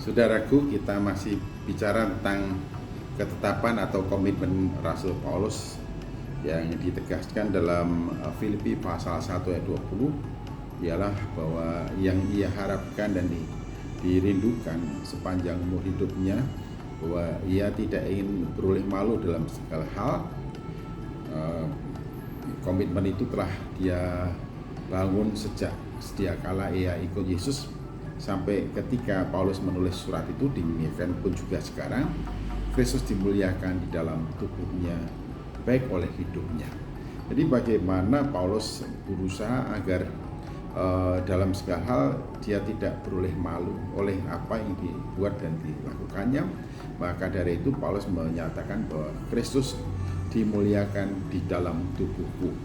Saudaraku, kita masih bicara tentang ketetapan atau komitmen Rasul Paulus yang ditegaskan dalam Filipi pasal 1 ayat 20, ialah bahwa yang ia harapkan dan dirindukan sepanjang umur hidupnya, bahwa ia tidak ingin beroleh malu dalam segala hal. Komitmen itu telah dia bangun sejak sedia kala ia ikut Yesus, sampai ketika Paulus menulis surat itu demikian pun juga sekarang. Kristus dimuliakan di dalam tubuhnya baik oleh hidupnya. Jadi bagaimana Paulus berusaha agar dalam segala hal dia tidak beroleh malu oleh apa yang dibuat dan dilakukannya. Maka dari itu Paulus menyatakan bahwa Kristus dimuliakan di dalam tubuhku.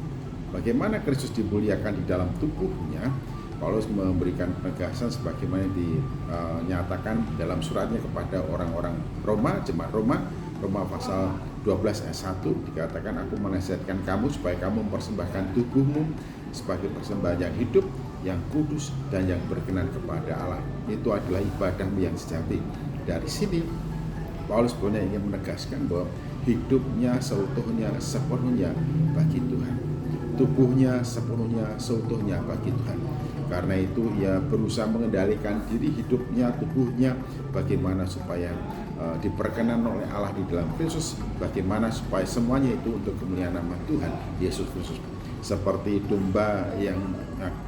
Bagaimana Kristus dimuliakan di dalam tubuhnya? Paulus memberikan penegasan sebagaimana dinyatakan dalam suratnya kepada orang-orang Roma, jemaat Roma pasal 12 ayat 1, dikatakan, aku menasihatkan kamu supaya kamu mempersembahkan tubuhmu sebagai persembahan yang hidup, yang kudus, dan yang berkenan kepada Allah. Itu adalah ibadahmu yang sejati. Dari sini Paulus sebenarnya ingin menegaskan bahwa hidupnya seutuhnya sepenuhnya bagi Tuhan, tubuhnya sepenuhnya seutuhnya bagi Tuhan. Karena itu ia berusaha mengendalikan diri hidupnya, tubuhnya, bagaimana supaya diperkenan oleh Allah di dalam Kristus, bagaimana supaya semuanya itu untuk kemuliaan nama Tuhan Yesus Kristus. Seperti domba yang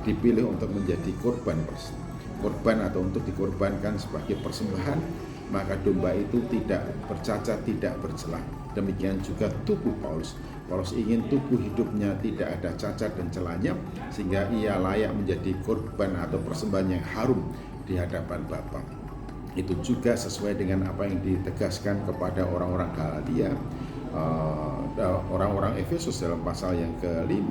dipilih untuk menjadi korban atau untuk dikorbankan sebagai persembahan, maka domba itu tidak bercacat, tidak bercela. Demikian juga tubuh Paulus. Paulus ingin tubuh hidupnya tidak ada cacat dan celanya, sehingga ia layak menjadi korban atau persembahan yang harum di hadapan Bapa. Itu juga sesuai dengan apa yang ditegaskan kepada orang-orang Galatia, orang-orang Efesus dalam pasal yang ke-5,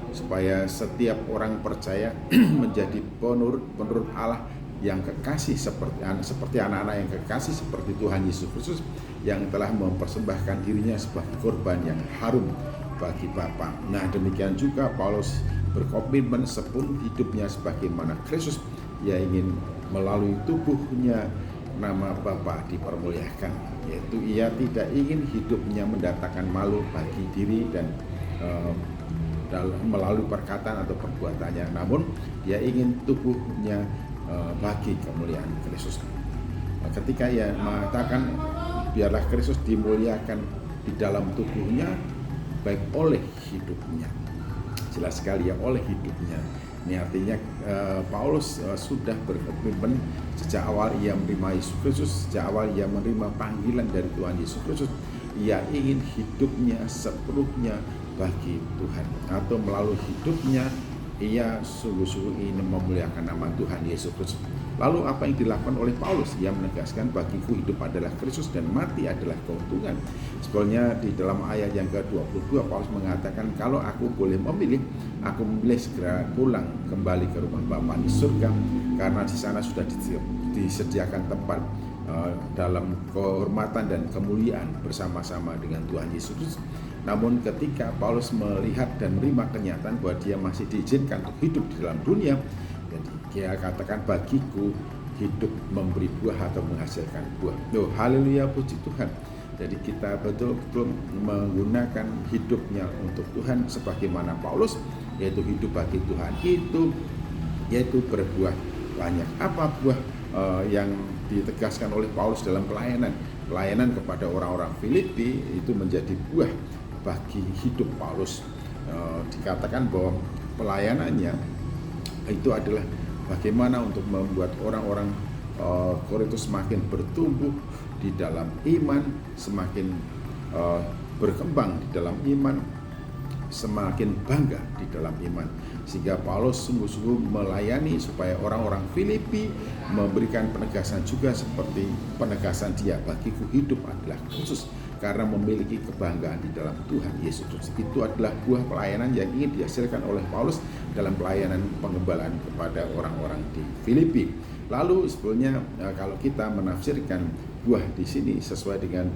supaya setiap orang percaya menjadi penurut Allah yang kekasih, seperti anak-anak yang kekasih seperti Tuhan Yesus Kristus, yang telah mempersembahkan dirinya sebagai korban yang harum bagi Bapa. Nah, demikian juga Paulus berkomitmen sepenuh hidupnya sebagaimana Kristus. Ia ingin melalui tubuhnya nama Bapa dipermuliakan, yaitu ia tidak ingin hidupnya mendatangkan malu bagi diri dan melalui perkataan atau perbuatannya, namun ia ingin tubuhnya bagi kemuliaan Kristus. Ketika ia mengatakan biarlah Kristus dimuliakan di dalam tubuhnya baik oleh hidupnya, jelas sekali ya, oleh hidupnya. Ini artinya Paulus sudah berkomitmen sejak awal ia menerima Yesus Kristus, sejak awal ia menerima panggilan dari Tuhan Yesus Kristus. Ia ingin hidupnya sepenuhnya bagi Tuhan, atau melalui hidupnya ia sungguh-sungguh ingin memuliakan nama Tuhan Yesus Kristus. Lalu apa yang dilakukan oleh Paulus? Ia menegaskan, bagiku hidup adalah Kristus dan mati adalah keuntungan. Sebenarnya di dalam ayat yang ke-22 Paulus mengatakan, kalau aku boleh memilih, aku memilih segera pulang kembali ke rumah Bapa di surga, karena di sana sudah disediakan tempat dalam kehormatan dan kemuliaan bersama-sama dengan Tuhan Yesus Kristus. Namun ketika Paulus melihat dan menerima kenyataan bahwa dia masih diizinkan untuk hidup di dalam dunia, jadi dia katakan, bagiku hidup memberi buah atau menghasilkan buah. Haleluya, puji Tuhan. Jadi kita betul-betul menggunakan hidupnya untuk Tuhan sebagaimana Paulus, yaitu hidup bagi Tuhan itu yaitu berbuah banyak. Apa buah yang ditegaskan oleh Paulus dalam pelayanan kepada orang-orang Filipi? Itu menjadi buah bagi hidup Paulus. Dikatakan bahwa pelayanannya itu adalah bagaimana untuk membuat orang-orang Korintus semakin bertumbuh di dalam iman, semakin berkembang di dalam iman, semakin bangga di dalam iman, sehingga Paulus sungguh-sungguh melayani supaya orang-orang Filipi memberikan penegasan juga seperti penegasan dia, bagiku hidup adalah Kristus, karena memiliki kebanggaan di dalam Tuhan Yesus Kristus. Itu adalah buah pelayanan yang ingin dihasilkan oleh Paulus dalam pelayanan pengembalaan kepada orang-orang di Filipi. Lalu sebenarnya kalau kita menafsirkan buah di sini sesuai dengan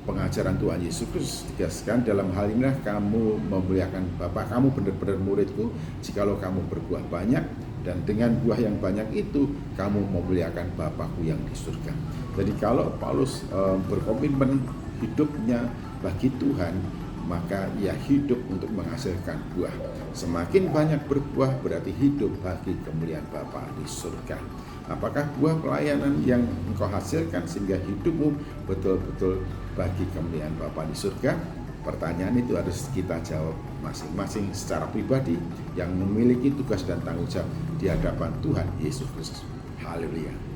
pengajaran Tuhan Yesus Kristus, dikasihkan dalam hal inilah kamu memuliakan Bapa, kamu benar-benar muridku jikalau kamu berbuah banyak, dan dengan buah yang banyak itu kamu memuliakan Bapakku yang di surga. Jadi kalau Paulus berkomitmen hidupnya bagi Tuhan, maka ia hidup untuk menghasilkan buah. Semakin banyak berbuah berarti hidup bagi kemuliaan Bapa di surga. Apakah buah pelayanan yang engkau hasilkan sehingga hidupmu betul-betul bagi kemuliaan Bapa di surga? Pertanyaan itu harus kita jawab masing-masing secara pribadi yang memiliki tugas dan tanggung jawab di hadapan Tuhan Yesus Kristus. Haleluya.